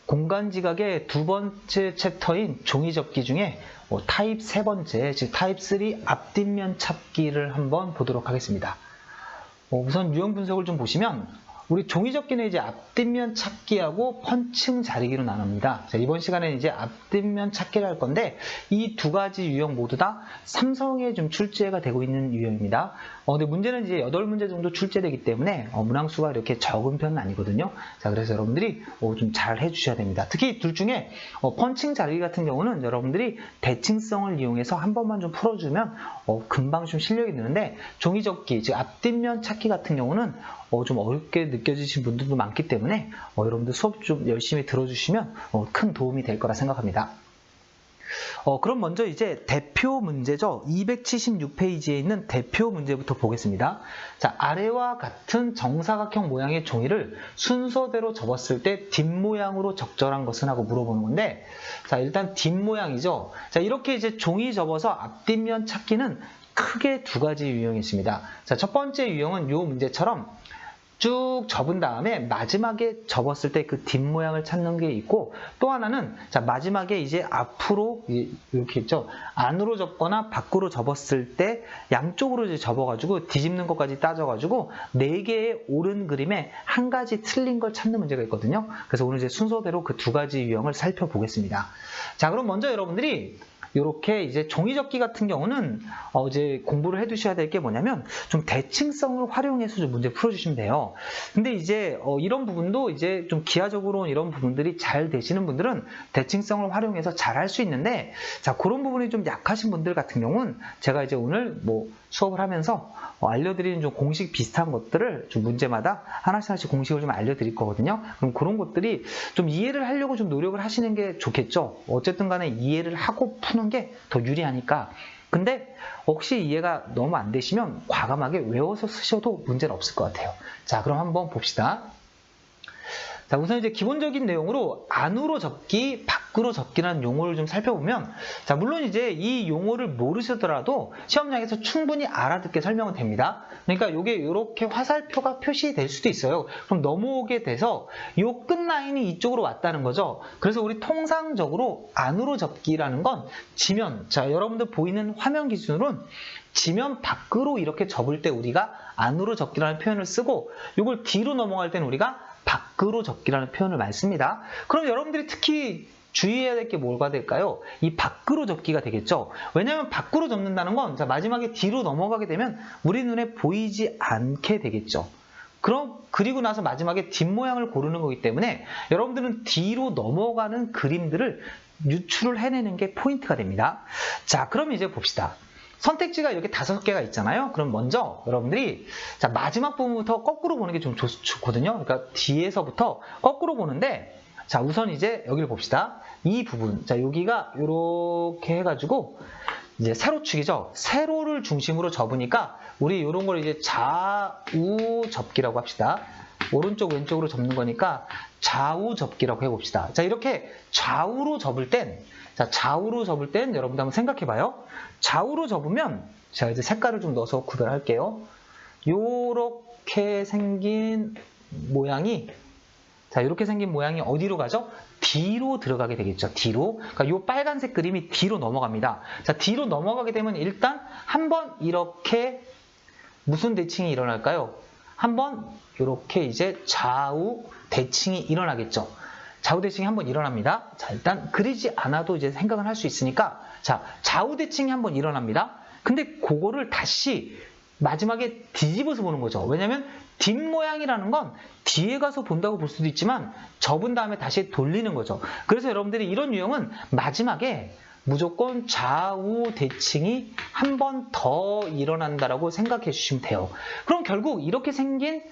공간지각의 두 번째 챕터인 종이접기 중에 타입 세 번째, 즉 타입 3 앞뒷면 찾기를 한번 보도록 하겠습니다. 우선 유형 분석을 좀 보시면 우리 종이접기는 이제 앞뒷면 찾기하고 펀칭 자르기로 나눕니다. 자, 이번 시간에는 이제 앞뒷면 찾기를 할 건데 이 두 가지 유형 모두 다 삼성에 좀 출제가 되고 있는 유형입니다. 근데 문제는 이제 8문제 정도 출제되기 때문에 문항수가 이렇게 적은 편은 아니거든요. 자, 그래서 여러분들이 좀 잘 해주셔야 됩니다. 특히 둘 중에 펀칭 자르기 같은 경우는 여러분들이 대칭성을 이용해서 한 번만 좀 풀어주면 금방 좀 실력이 느는데 종이접기, 즉 앞뒷면 찾기 같은 경우는 좀 어렵게 느껴지신 분들도 많기 때문에 여러분들 수업 좀 열심히 들어주시면 큰 도움이 될 거라 생각합니다. 그럼 먼저 이제 대표 문제죠. 276페이지에 있는 대표 문제부터 보겠습니다. 자, 아래와 같은 정사각형 모양의 종이를 순서대로 접었을 때 뒷모양으로 적절한 것은 하고 물어보는 건데, 자, 일단 뒷모양이죠. 자, 이렇게 이제 종이 접어서 앞뒷면 찾기는 크게 두 가지 유형이 있습니다. 자, 첫 번째 유형은 이 문제처럼 쭉 접은 다음에 마지막에 접었을 때 그 뒷모양을 찾는 게 있고, 또 하나는 자 마지막에 이제 앞으로 이렇게 있죠. 안으로 접거나 밖으로 접었을 때 양쪽으로 이제 접어가지고 뒤집는 것까지 따져가지고 4개의 옳은 그림에 한 가지 틀린 걸 찾는 문제가 있거든요. 그래서 오늘 이제 순서대로 그 두 가지 유형을 살펴보겠습니다. 자, 그럼 먼저 여러분들이 이렇게 이제 종이접기 같은 경우는 이제 공부를 해두셔야 될 게 뭐냐면 좀 대칭성을 활용해서 좀 문제 풀어주시면 돼요. 근데 이제 이런 부분도 이제 좀 기하적으로 이런 부분들이 잘 되시는 분들은 대칭성을 활용해서 잘 할 수 있는데, 자, 그런 부분이 좀 약하신 분들 같은 경우는 제가 이제 오늘 수업을 하면서 알려드리는 좀 공식 비슷한 것들을 좀 문제마다 하나씩 공식을 좀 알려드릴 거거든요. 그럼 그런 것들이 좀 이해를 하려고 좀 노력을 하시는 게 좋겠죠. 어쨌든 간에 이해를 하고 푸는 게 더 유리하니까. 근데 혹시 이해가 너무 안 되시면 과감하게 외워서 쓰셔도 문제는 없을 것 같아요. 자, 그럼 한번 봅시다. 자, 우선 이제 기본적인 내용으로 안으로 접기, 밖으로 접기라는 용어를 좀 살펴보면, 자, 물론 이제 이 용어를 모르시더라도 시험장에서 충분히 알아듣게 설명은 됩니다. 그러니까 이게 이렇게 화살표가 표시될 수도 있어요. 그럼 넘어오게 돼서 이 끝라인이 이쪽으로 왔다는 거죠. 그래서 우리 통상적으로 안으로 접기라는 건 지면, 자, 여러분들 보이는 화면 기준으로는 지면 밖으로 이렇게 접을 때 우리가 안으로 접기라는 표현을 쓰고, 이걸 뒤로 넘어갈 때는 우리가 밖으로 접기라는 표현을 많이 씁니다. 그럼 여러분들이 특히 주의해야 될 게 뭐가 될까요? 이 밖으로 접기가 되겠죠. 왜냐하면 밖으로 접는다는 건 마지막에 뒤로 넘어가게 되면 우리 눈에 보이지 않게 되겠죠. 그리고 나서 마지막에 뒷모양을 고르는 거기 때문에 여러분들은 뒤로 넘어가는 그림들을 유출을 해내는 게 포인트가 됩니다. 자, 그럼 이제 봅시다. 선택지가 이렇게 5개가 있잖아요. 그럼 먼저 여러분들이 자 마지막 부분부터 거꾸로 보는 게 좀 좋거든요. 그러니까 뒤에서부터 거꾸로 보는데, 자, 우선 이제 여기를 봅시다. 이 부분, 자, 여기가 이렇게 해가지고 이제 세로축이죠. 세로를 중심으로 접으니까 우리 이런 걸 이제 좌우 접기라고 합시다. 오른쪽 왼쪽으로 접는 거니까 좌우 접기라고 해봅시다. 자, 이렇게 좌우로 접을 땐 여러분들 한번 생각해봐요. 좌우로 접으면 제가 이제 색깔을 좀 넣어서 구별할게요. 요렇게 생긴 모양이, 자, 이렇게 생긴 모양이 어디로 가죠? 뒤로 들어가게 되겠죠. 뒤로. 그러니까 요 빨간색 그림이 뒤로 넘어갑니다. 자, 뒤로 넘어가게 되면 일단 한번 이렇게 무슨 대칭이 일어날까요? 한번 이렇게 이제 좌우 대칭이 일어나겠죠. 좌우 대칭이 한번 일어납니다. 자, 일단 그리지 않아도 이제 생각을 할 수 있으니까, 자, 좌우 대칭이 한번 일어납니다. 근데 그거를 다시 마지막에 뒤집어서 보는 거죠. 왜냐면 뒷모양이라는 건 뒤에 가서 본다고 볼 수도 있지만 접은 다음에 다시 돌리는 거죠. 그래서 여러분들이 이런 유형은 마지막에 무조건 좌우 대칭이 한 번 더 일어난다라고 생각해 주시면 돼요. 그럼 결국 이렇게 생긴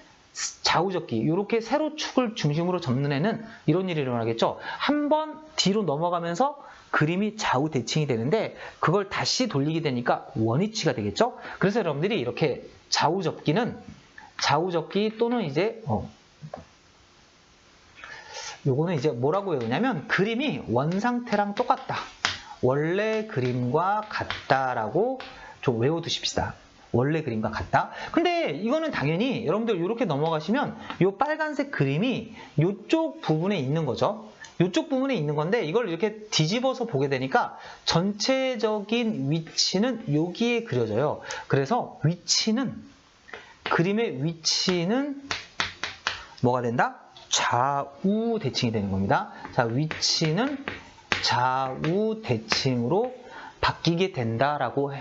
좌우접기, 이렇게 세로축을 중심으로 접는 애는 이런 일이 일어나겠죠. 한 번 뒤로 넘어가면서 그림이 좌우 대칭이 되는데 그걸 다시 돌리게 되니까 원위치가 되겠죠. 그래서 여러분들이 이렇게 좌우접기 또는 이제 요거는 이제 뭐라고 외우냐면 그림이 원상태랑 똑같다, 원래 그림과 같다라고 좀 외워두십시다. 원래 그림과 같다. 근데 이거는 당연히 여러분들 이렇게 넘어가시면 이 빨간색 그림이 이쪽 부분에 있는 거죠. 이쪽 부분에 있는 건데 이걸 이렇게 뒤집어서 보게 되니까 전체적인 위치는 여기에 그려져요. 그래서 그림의 위치는 뭐가 된다? 좌우 대칭이 되는 겁니다. 자, 위치는 좌우 대칭으로 바뀌게 된다라고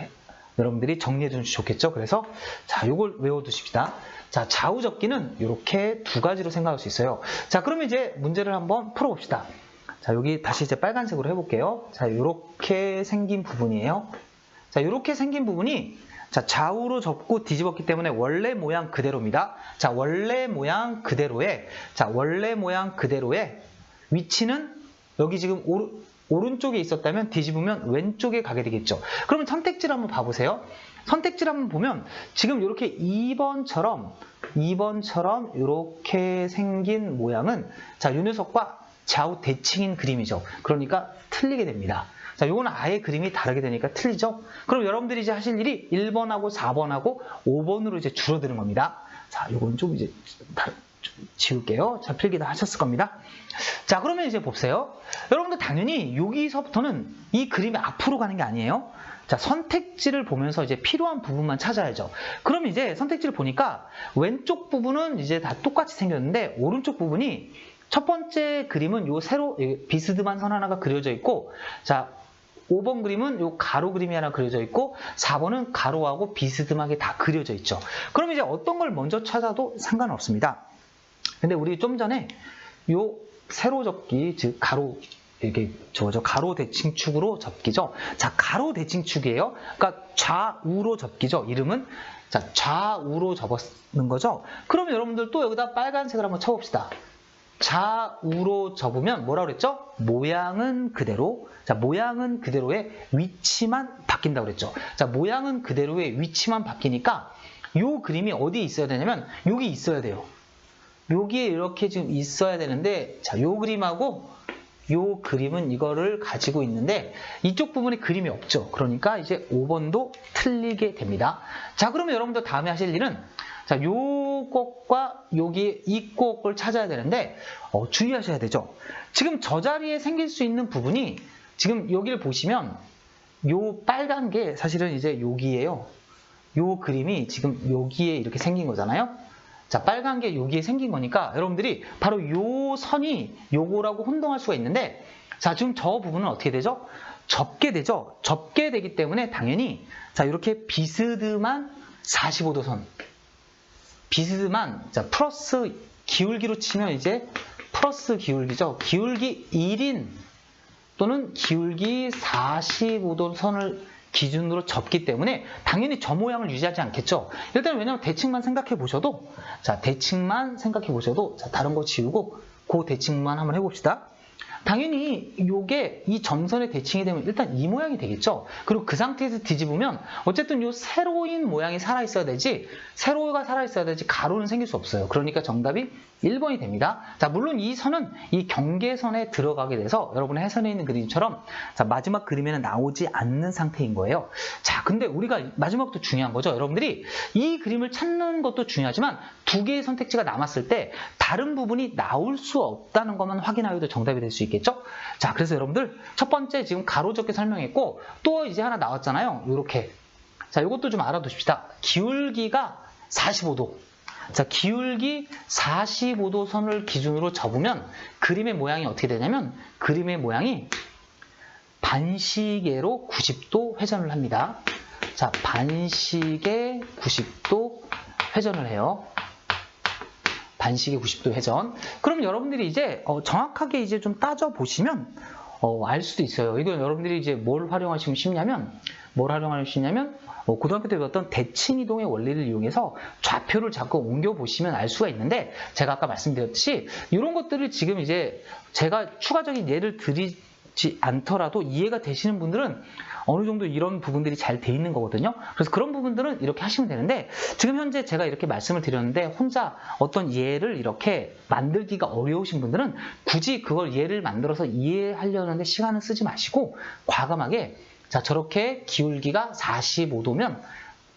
여러분들이 정리해 두면 좋겠죠? 그래서 자, 요걸 외워두십시다. 자, 좌우 접기는 이렇게 두 가지로 생각할 수 있어요. 자, 그러면 이제 문제를 한번 풀어봅시다. 자, 여기 다시 이제 빨간색으로 해볼게요. 자, 이렇게 생긴 부분이에요. 자, 이렇게 생긴 부분이 자, 좌우로 접고 뒤집었기 때문에 원래 모양 그대로입니다. 자, 원래 모양 그대로의 위치는 여기 지금 오른쪽에 있었다면 뒤집으면 왼쪽에 가게 되겠죠. 그러면 선택지를 한번 봐보세요. 선택지를 한번 보면 지금 이렇게 2번처럼 이렇게 생긴 모양은 자, 이 녀석과 좌우 대칭인 그림이죠. 그러니까 틀리게 됩니다. 자, 요거는 아예 그림이 다르게 되니까 틀리죠? 그럼 여러분들이 이제 하실 일이 1번하고 4번하고 5번으로 이제 줄어드는 겁니다. 자, 요건 좀 이제 지울게요. 자, 필기 다 하셨을 겁니다. 자, 그러면 이제 보세요. 여러분들 당연히 여기서부터는 이 그림이 앞으로 가는 게 아니에요. 자, 선택지를 보면서 이제 필요한 부분만 찾아야죠. 그럼 이제 선택지를 보니까 왼쪽 부분은 이제 다 똑같이 생겼는데 오른쪽 부분이 첫 번째 그림은 요 세로 비스듬한 선 하나가 그려져 있고, 자, 5번 그림은 요 가로 그림이 하나 그려져 있고 4번은 가로하고 비스듬하게 다 그려져 있죠. 그럼 이제 어떤 걸 먼저 찾아도 상관없습니다. 근데 우리 좀 전에 요 세로 접기, 즉 가로 이게 가로 대칭축으로 접기죠. 자, 가로 대칭축이에요. 그러니까 좌우로 접기죠. 이름은 자, 좌우로 접는 거죠. 그럼 여러분들 또 여기다 빨간색을 한번 쳐봅시다. 좌우로 접으면 뭐라고 그랬죠? 모양은 그대로. 자, 모양은 그대로의 위치만 바뀐다고 그랬죠. 자, 모양은 그대로의 위치만 바뀌니까 요 그림이 어디에 있어야 되냐면 여기 있어야 돼요. 여기에 이렇게 지금 있어야 되는데, 자, 요 그림하고 요 그림은 이거를 가지고 있는데 이쪽 부분에 그림이 없죠. 그러니까 이제 5번도 틀리게 됩니다. 자, 그러면 여러분들 다음에 하실 일은 자, 요것과 여기 이 꼭을 찾아야 되는데 주의하셔야 되죠. 지금 저 자리에 생길 수 있는 부분이 지금 여기를 보시면 요 빨간 게 사실은 이제 여기예요. 요 그림이 지금 여기에 이렇게 생긴 거잖아요. 자, 빨간 게 여기에 생긴 거니까 여러분들이 바로 요 선이 요거라고 혼동할 수가 있는데, 자, 지금 저 부분은 어떻게 되죠? 접게 되죠. 접게 되기 때문에 당연히 자, 이렇게 비스듬한 45도 선, 비스듬한 자, 플러스 기울기로 치면 이제 플러스 기울기죠. 기울기 1인 또는 기울기 45도 선을 기준으로 접기 때문에 당연히 저 모양을 유지하지 않겠죠. 일단 왜냐하면 대칭만 생각해 보셔도, 자, 대칭만 생각해 보셔도, 자, 다른 거 지우고 그 대칭만 한번 해봅시다. 당연히 이게 이 점선의 대칭이 되면 일단 이 모양이 되겠죠. 그리고 그 상태에서 뒤집으면 어쨌든 이 세로인 모양이 살아있어야 되지, 세로가 살아있어야 되지 가로는 생길 수 없어요. 그러니까 정답이 1번이 됩니다. 자, 물론 이 선은 이 경계선에 들어가게 돼서 여러분의 해선에 있는 그림처럼 자, 마지막 그림에는 나오지 않는 상태인 거예요. 자, 근데 우리가 마지막부터 중요한 거죠. 여러분들이 이 그림을 찾는 것도 중요하지만 두 개의 선택지가 남았을 때 다른 부분이 나올 수 없다는 것만 확인하여도 정답이 될 수 있겠죠? 자, 그래서 여러분들 첫 번째 지금 가로접기 설명했고 또 이제 하나 나왔잖아요. 이렇게. 자, 이것도 좀 알아두십시다. 기울기가 45도. 자, 기울기 45도 선을 기준으로 접으면 그림의 모양이 어떻게 되냐면 그림의 모양이 반시계로 90도 회전을 합니다. 자, 반시계 90도 회전을 해요. 반시계 90도 회전. 그럼 여러분들이 이제 정확하게 이제 좀 따져보시면 알 수도 있어요. 이건 여러분들이 이제 뭘 활용하시면 쉽냐면 고등학교 때 배웠던 대칭이동의 원리를 이용해서 좌표를 자꾸 옮겨보시면 알 수가 있는데, 제가 아까 말씀드렸듯이 이런 것들을 지금 이제 제가 추가적인 예를 드리지 않더라도 이해가 되시는 분들은 어느 정도 이런 부분들이 잘 돼 있는 거거든요. 그래서 그런 부분들은 이렇게 하시면 되는데, 지금 현재 제가 이렇게 말씀을 드렸는데 혼자 어떤 예를 이렇게 만들기가 어려우신 분들은 굳이 그걸 예를 만들어서 이해하려는데 시간을 쓰지 마시고 과감하게 자, 저렇게 기울기가 45도면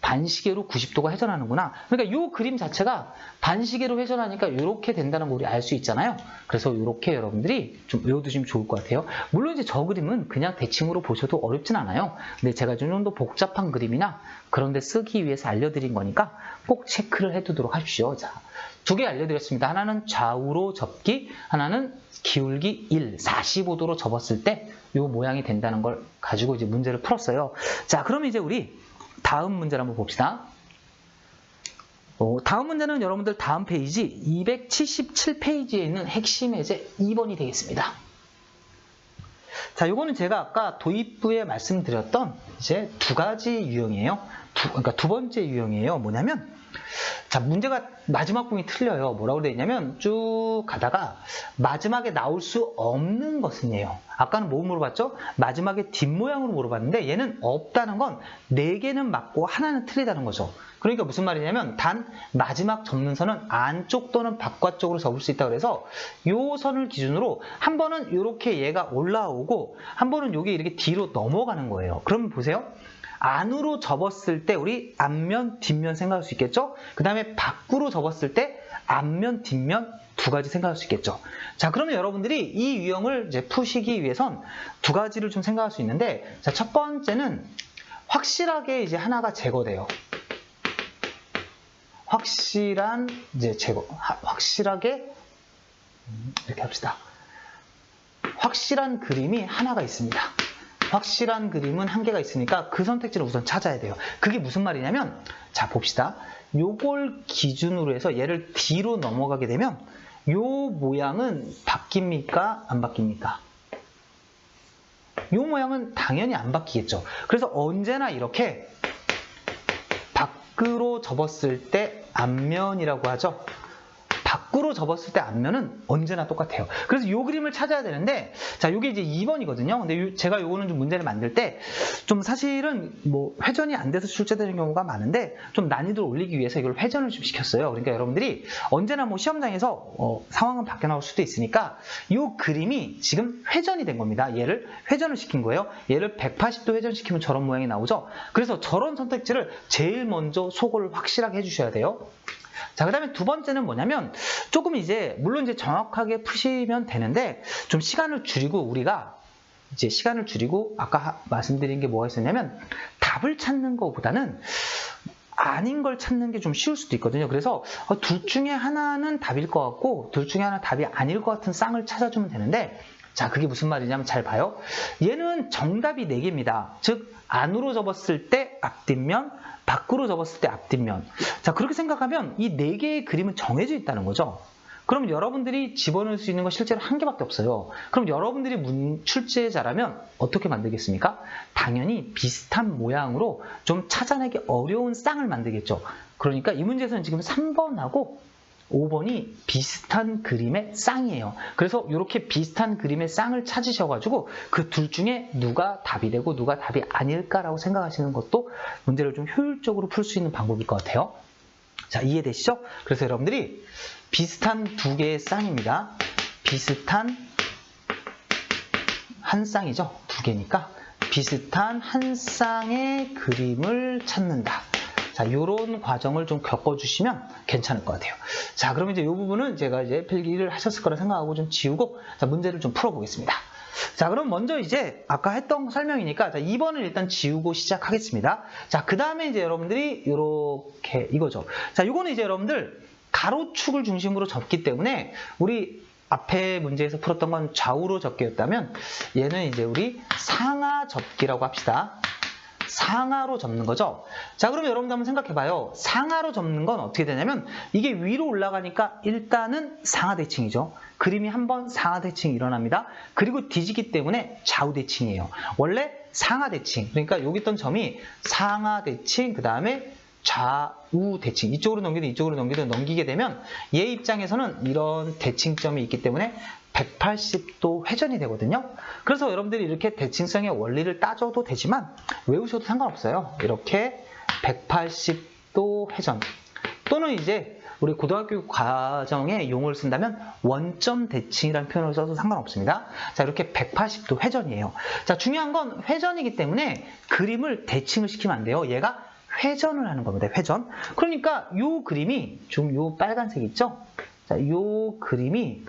반시계로 90도가 회전하는구나. 그러니까 이 그림 자체가 반시계로 회전하니까 이렇게 된다는 걸 우리 알 수 있잖아요. 그래서 이렇게 여러분들이 좀 외워두시면 좋을 것 같아요. 물론 이제 저 그림은 그냥 대칭으로 보셔도 어렵진 않아요. 근데 제가 좀 더 복잡한 그림이나 그런 데 쓰기 위해서 알려드린 거니까 꼭 체크를 해두도록 하십시오. 자, 두 개 알려드렸습니다. 하나는 좌우로 접기, 하나는 기울기 1, 45도로 접었을 때 이 모양이 된다는 걸 가지고 이제 문제를 풀었어요. 자, 그럼 이제 우리 다음 문제를 한번 봅시다. 다음 문제는 여러분들 다음 페이지 277페이지에 있는 핵심 예제 2번이 되겠습니다. 자, 요거는 제가 아까 도입부에 말씀드렸던 이제 두 가지 유형이에요. 그러니까 두 번째 유형이에요. 뭐냐면, 자, 문제가 마지막 부분이 틀려요. 뭐라고 되어 있냐면, 쭉 가다가 마지막에 나올 수 없는 것은요. 아까는 뭐 물어봤죠? 마지막에 뒷모양으로 물어봤는데, 얘는 없다는 건 4개는 맞고 하나는 틀리다는 거죠. 그러니까 무슨 말이냐면, 단 마지막 접는 선은 안쪽 또는 바깥쪽으로 접을 수 있다 그래서 이 선을 기준으로 한 번은 이렇게 얘가 올라오고 한 번은 이게 이렇게 뒤로 넘어가는 거예요. 그럼 보세요. 안으로 접었을 때 우리 앞면, 뒷면 생각할 수 있겠죠? 그 다음에 밖으로 접었을 때 앞면, 뒷면 두 가지 생각할 수 있겠죠? 자, 그러면 여러분들이 이 유형을 이제 푸시기 위해선 두 가지를 좀 생각할 수 있는데, 자, 첫 번째는 확실하게 이제 하나가 제거돼요. 확실한 이제 제거, 확실하게 이렇게 합시다. 확실한 그림이 하나가 있습니다. 확실한 그림은 한 개가 있으니까 그 선택지를 우선 찾아야 돼요. 그게 무슨 말이냐면, 자, 봅시다. 요걸 기준으로 해서 얘를 뒤로 넘어가게 되면 요 모양은 바뀝니까? 안 바뀝니까? 요 모양은 당연히 안 바뀌겠죠. 그래서 언제나 이렇게 밖으로 접었을 때 앞면이라고 하죠. 밖으로 접었을 때 앞면은 언제나 똑같아요. 그래서 이 그림을 찾아야 되는데, 자, 이게 이제 2번이거든요. 근데 제가 요거는 좀 문제를 만들 때 좀 사실은 뭐 회전이 안 돼서 출제되는 경우가 많은데 좀 난이도를 올리기 위해서 이걸 회전을 좀 시켰어요. 그러니까 여러분들이 언제나 뭐 시험장에서 상황은 바뀌어 나올 수도 있으니까 이 그림이 지금 회전이 된 겁니다. 얘를 회전을 시킨 거예요. 얘를 180도 회전시키면 저런 모양이 나오죠. 그래서 저런 선택지를 제일 먼저 소거를 확실하게 해주셔야 돼요. 자, 그 다음에 두 번째는 뭐냐면, 조금 이제, 물론 이제 정확하게 푸시면 되는데, 좀 시간을 줄이고, 우리가 이제 시간을 줄이고, 아까 말씀드린 게 뭐가 있었냐면, 답을 찾는 것보다는 아닌 걸 찾는 게 좀 쉬울 수도 있거든요. 그래서 둘 중에 하나는 답일 것 같고, 둘 중에 하나 답이 아닐 것 같은 쌍을 찾아주면 되는데, 자, 그게 무슨 말이냐면 잘 봐요. 얘는 정답이 4개입니다. 즉, 안으로 접었을 때 앞뒷면, 밖으로 접었을 때 앞뒷면. 자, 그렇게 생각하면 이 4개의 그림은 정해져 있다는 거죠. 그럼 여러분들이 집어넣을 수 있는 건 실제로 한 개밖에 없어요. 그럼 여러분들이 출제자라면 어떻게 만들겠습니까? 당연히 비슷한 모양으로 좀 찾아내기 어려운 쌍을 만들겠죠. 그러니까 이 문제에서는 지금 3번하고 5번이 비슷한 그림의 쌍이에요. 그래서 이렇게 비슷한 그림의 쌍을 찾으셔가지고 그 둘 중에 누가 답이 되고 누가 답이 아닐까라고 생각하시는 것도 문제를 좀 효율적으로 풀 수 있는 방법일 것 같아요. 자, 이해되시죠? 그래서 여러분들이 비슷한 두 개의 쌍입니다. 비슷한 한 쌍이죠. 두 개니까 비슷한 한 쌍의 그림을 찾는다. 자, 이런 과정을 좀 겪어주시면 괜찮을 것 같아요. 자, 그러면 이제 이 부분은 제가 이제 필기를 하셨을 거라 생각하고 좀 지우고, 자, 문제를 좀 풀어보겠습니다. 자, 그럼 먼저 이제 아까 했던 설명이니까, 자, 2번을 일단 지우고 시작하겠습니다. 자, 그 다음에 이제 여러분들이 이렇게 이거죠. 자, 이거는 이제 여러분들 가로축을 중심으로 접기 때문에 우리 앞에 문제에서 풀었던 건 좌우로 접기였다면 얘는 이제 우리 상하 접기라고 합시다. 상하로 접는 거죠. 자, 그러면 여러분들 한번 생각해봐요. 상하로 접는 건 어떻게 되냐면 이게 위로 올라가니까 일단은 상하대칭이죠. 그림이 한번 상하대칭이 일어납니다. 그리고 뒤지기 때문에 좌우대칭이에요. 원래 상하대칭, 그러니까 여기 있던 점이 상하대칭, 그 다음에 좌우대칭, 이쪽으로 넘기든 이쪽으로 넘기든 넘기게 되면 얘 입장에서는 이런 대칭점이 있기 때문에 180도 회전이 되거든요. 그래서 여러분들이 이렇게 대칭성의 원리를 따져도 되지만 외우셔도 상관없어요. 이렇게 180도 회전, 또는 이제 우리 고등학교 과정에 용어를 쓴다면 원점 대칭이라는 표현을 써도 상관없습니다. 자, 이렇게 180도 회전이에요. 자, 중요한 건 회전이기 때문에 그림을 대칭을 시키면 안 돼요. 얘가 회전을 하는 겁니다. 회전. 그러니까 요 그림이 좀 요 빨간색 있죠? 자, 요 그림이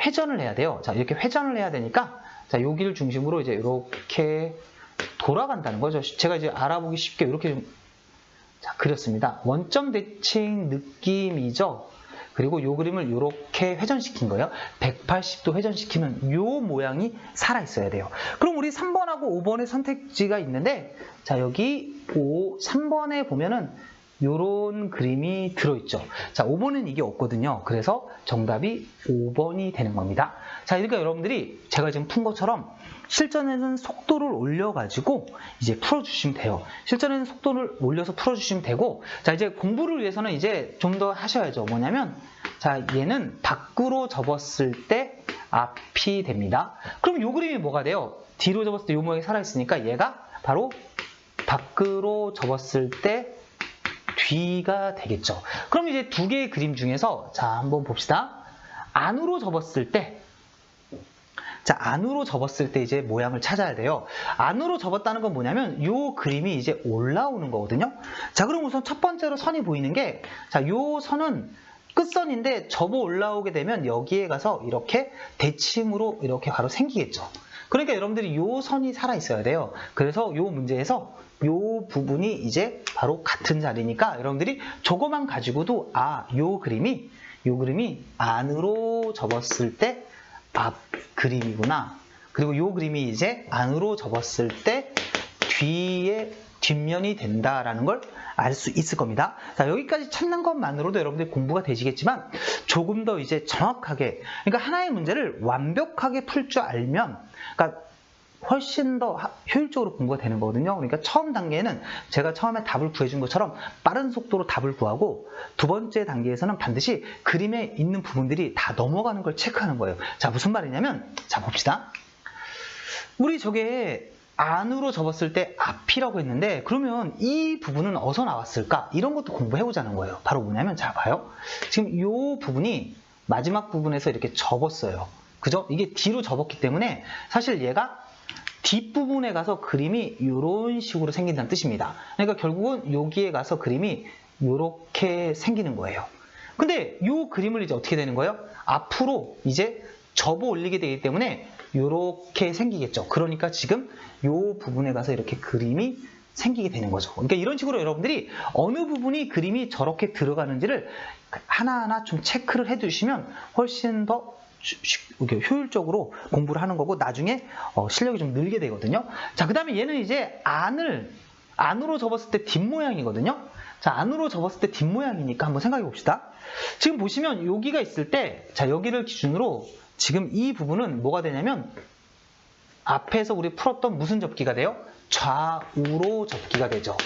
회전을 해야 돼요. 자, 이렇게 회전을 해야 되니까 자, 여기를 중심으로 이제 이렇게 돌아간다는 거죠. 제가 이제 알아보기 쉽게 이렇게 좀 자, 그렸습니다. 원점 대칭 느낌이죠. 그리고 이 그림을 이렇게 회전시킨 거예요. 180도 회전시키면 이 모양이 살아있어야 돼요. 그럼 우리 3번하고 5번의 선택지가 있는데 자, 여기 3번에 보면은 이런 그림이 들어있죠. 자, 5번은 이게 없거든요. 그래서 정답이 5번이 되는 겁니다. 자, 그러니까 여러분들이 제가 지금 푼 것처럼 실전에는 속도를 올려가지고 이제 풀어주시면 돼요. 실전에는 속도를 올려서 풀어주시면 되고, 자, 이제 공부를 위해서는 이제 좀 더 하셔야죠. 뭐냐면, 자, 얘는 밖으로 접었을 때 앞이 됩니다. 그럼 이 그림이 뭐가 돼요? 뒤로 접었을 때 이 모양이 살아있으니까 얘가 바로 밖으로 접었을 때 뒤가 되겠죠. 그럼 이제 두 개의 그림 중에서 자, 한번 봅시다. 안으로 접었을 때 자, 안으로 접었을 때 이제 모양을 찾아야 돼요. 안으로 접었다는 건 뭐냐면 이 그림이 이제 올라오는 거거든요. 자, 그럼 우선 첫 번째로 선이 보이는 게 자, 이 선은 끝선인데 접어 올라오게 되면 여기에 가서 이렇게 대칭으로 이렇게 바로 생기겠죠. 그러니까 여러분들이 이 선이 살아 있어야 돼요. 그래서 이 문제에서 이 부분이 이제 바로 같은 자리니까 여러분들이 저거만 가지고도 이 그림이 안으로 접었을 때 앞 그림이구나. 그리고 이 그림이 이제 안으로 접었을 때 뒷면이 된다라는 걸 알 수 있을 겁니다. 자, 여기까지 찾는 것만으로도 여러분들 공부가 되시겠지만 조금 더 이제 정확하게, 그러니까 하나의 문제를 완벽하게 풀 줄 알면, 그러니까 훨씬 더 효율적으로 공부가 되는 거거든요. 그러니까 처음 단계에는 제가 처음에 답을 구해준 것처럼 빠른 속도로 답을 구하고 두 번째 단계에서는 반드시 그림에 있는 부분들이 다 넘어가는 걸 체크하는 거예요. 자, 무슨 말이냐면 자, 봅시다. 우리 저게 안으로 접었을 때 앞이라고 했는데 그러면 이 부분은 어디서 나왔을까? 이런 것도 공부해보자는 거예요. 바로 뭐냐면 자, 봐요. 지금 이 부분이 마지막 부분에서 이렇게 접었어요. 그죠? 이게 뒤로 접었기 때문에 사실 얘가 뒷부분에 가서 그림이 이런 식으로 생긴다는 뜻입니다. 그러니까 결국은 여기에 가서 그림이 이렇게 생기는 거예요. 근데 이 그림을 이제 어떻게 되는 거예요? 앞으로 이제 접어 올리게 되기 때문에 이렇게 생기겠죠. 그러니까 지금 이 부분에 가서 이렇게 그림이 생기게 되는 거죠. 그러니까 이런 식으로 여러분들이 어느 부분이 그림이 저렇게 들어가는지를 하나하나 좀 체크를 해두시면 훨씬 더 효율적으로 공부를 하는 거고 나중에 실력이 좀 늘게 되거든요. 자, 그 다음에 얘는 이제 안으로 접었을 때 뒷모양이거든요. 자, 안으로 접었을 때 뒷모양이니까 한번 생각해 봅시다. 지금 보시면 여기가 있을 때, 자, 여기를 기준으로 지금 이 부분은 뭐가 되냐면 앞에서 우리 풀었던 무슨 접기가 돼요? 좌우로 접기가 되죠.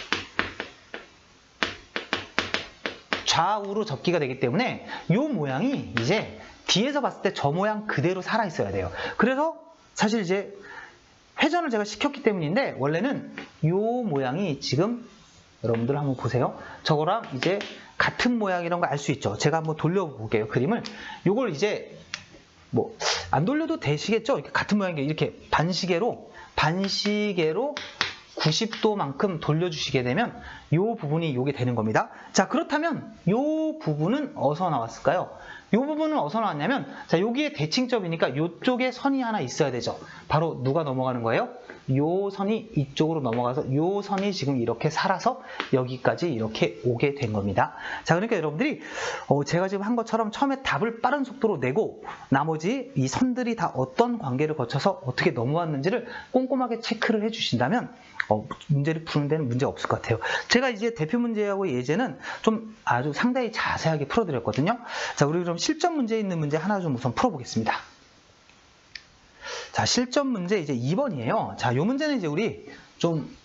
좌우로 접기가 되기 때문에 이 모양이 이제 뒤에서 봤을 때 저 모양 그대로 살아있어야 돼요. 그래서 사실 이제 회전을 제가 시켰기 때문인데 원래는 이 모양이 지금 여러분들 한번 보세요. 저거랑 이제 같은 모양이라는 걸 알 수 있죠. 제가 한번 돌려볼게요. 그림을. 이걸 이제 뭐 안 돌려도 되시겠죠? 이렇게 같은 모양이 이렇게 반시계로 90도만큼 돌려주시게 되면 이 부분이 요게 되는 겁니다. 자, 그렇다면 이 부분은 어디서 나왔을까요? 이 부분은 어디서 나왔냐면 자, 여기에 대칭점이니까 이쪽에 선이 하나 있어야 되죠. 바로 누가 넘어가는 거예요? 이 선이 이쪽으로 넘어가서 이 선이 지금 이렇게 살아서 여기까지 이렇게 오게 된 겁니다. 자, 그러니까 여러분들이 제가 지금 한 것처럼 처음에 답을 빠른 속도로 내고 나머지 이 선들이 다 어떤 관계를 거쳐서 어떻게 넘어왔는지를 꼼꼼하게 체크를 해주신다면 문제를 푸는 데는 문제 없을 것 같아요. 제가 이제 대표 문제하고 예제는 좀 아주 상당히 자세하게 풀어드렸거든요. 자, 우리 그럼 실전 문제에 있는 문제 하나 좀 우선 풀어보겠습니다. 자, 실전 문제 이제 2번이에요. 자, 이 문제는 이제 우리 좀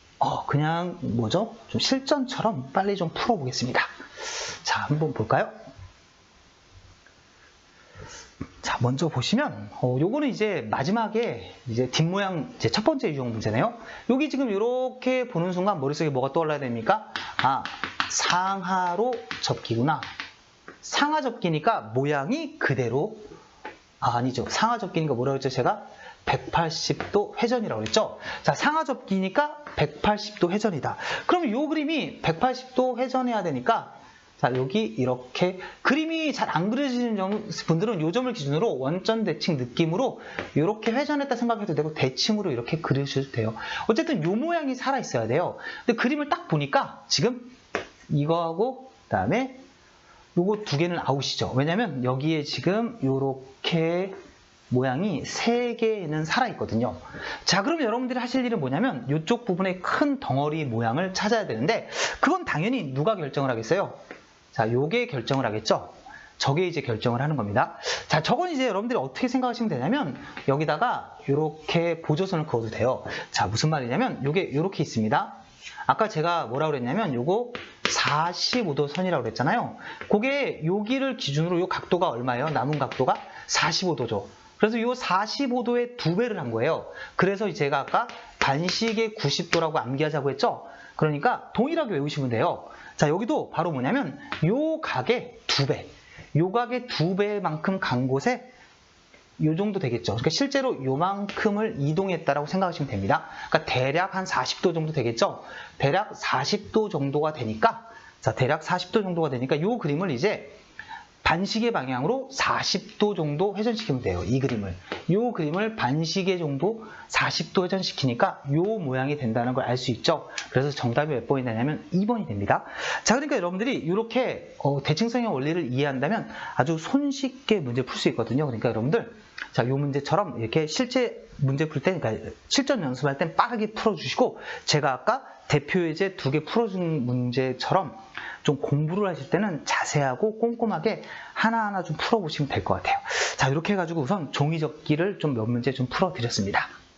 그냥 뭐죠? 좀 실전처럼 빨리 좀 풀어보겠습니다. 자, 한번 볼까요? 자, 먼저 보시면 요거는 이제 마지막에 이제 뒷모양 이제 첫 번째 유형 문제네요. 여기 지금 이렇게 보는 순간 머릿속에 뭐가 떠올라야 됩니까? 상하로 접기구나. 상하 접기니까 모양이 그대로 아니죠. 상하 접기니까 뭐라고 했죠? 제가 180도 회전이라고 했죠. 자, 상하 접기니까 180도 회전이다. 그럼 이 그림이 180도 회전해야 되니까 자, 여기 이렇게 그림이 잘 안 그려지는 분들은 이 점을 기준으로 원점 대칭 느낌으로 이렇게 회전했다 생각해도 되고 대칭으로 이렇게 그리셔도 돼요. 어쨌든 이 모양이 살아 있어야 돼요. 근데 그림을 딱 보니까 지금 이거하고 그다음에 요거 두 개는 아웃이죠. 왜냐면 여기에 지금 요렇게 모양이 3개는 살아있거든요. 자, 그럼 여러분들이 하실 일은 뭐냐면 이쪽 부분에 큰 덩어리 모양을 찾아야 되는데 그건 당연히 누가 결정을 하겠어요? 자, 요게 결정을 하겠죠? 저게 이제 결정을 하는 겁니다. 자, 저건 이제 여러분들이 어떻게 생각하시면 되냐면 여기다가 이렇게 보조선을 그어도 돼요. 자, 무슨 말이냐면 요게 이렇게 있습니다. 아까 제가 뭐라고 그랬냐면 요거 45도 선이라고 그랬잖아요. 그게 여기를 기준으로 요 각도가 얼마예요? 남은 각도가 45도죠. 그래서 요 45도의 2배를 한 거예요. 그래서 제가 아까 반시계 90도라고 암기하자고 했죠? 그러니까 동일하게 외우시면 돼요. 자, 여기도 바로 뭐냐면 요 각의 2배. 요 각의 2배만큼 간 곳에 요 정도 되겠죠. 그러니까 실제로 요만큼을 이동했다라고 생각하시면 됩니다. 그러니까 대략 한 40도 정도 되겠죠. 대략 40도 정도가 되니까 자, 대략 40도 정도가 되니까 요 그림을 이제 반시계 방향으로 40도 정도 회전시키면 돼요. 이 그림을. 요 그림을 반시계 정도 40도 회전시키니까 요 모양이 된다는 걸 알 수 있죠. 그래서 정답이 몇 번이 되냐면 2번이 됩니다. 자, 그러니까 여러분들이 이렇게 대칭성의 원리를 이해한다면 아주 손쉽게 문제 풀 수 있거든요. 그러니까 여러분들 자, 요 문제처럼 이렇게 실제 문제 풀 때, 그러니까 실전 연습할 땐 빠르게 풀어주시고 제가 아까 대표 예제 2개 풀어준 문제처럼 좀 공부를 하실 때는 자세하고 꼼꼼하게 하나하나 좀 풀어보시면 될 것 같아요. 자, 이렇게 해가지고 우선 종이접기를 좀 몇 문제 좀 풀어드렸습니다.